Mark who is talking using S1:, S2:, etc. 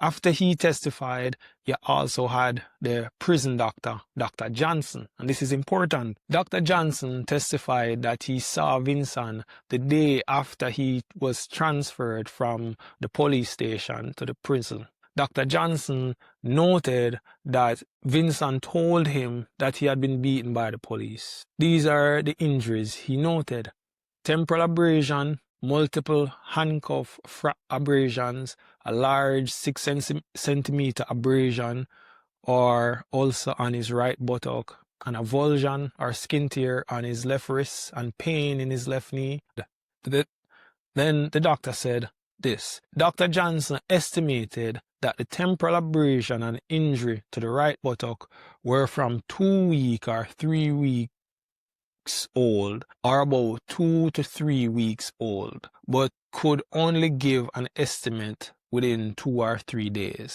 S1: After he testified, you also had the prison doctor, Dr. Johnson. And this is important. Dr. Johnson testified that he saw Vinson the day after he was transferred from the police station to the prison. Dr. Johnson noted that Vinson told him that he had been beaten by the police. These are the injuries he noted: temporal abrasion, multiple handcuff abrasions, a large 6 centimeter abrasion or ulcer on his right buttock, an avulsion or skin tear on his left wrist, and pain in his left knee. Then the doctor said this: Dr. Johnson estimated that the temporal abrasion and injury to the right buttock were from 2 weeks or 3 weeks old, or about 2 to 3 weeks old, but could only give an estimate within 2 or 3 days.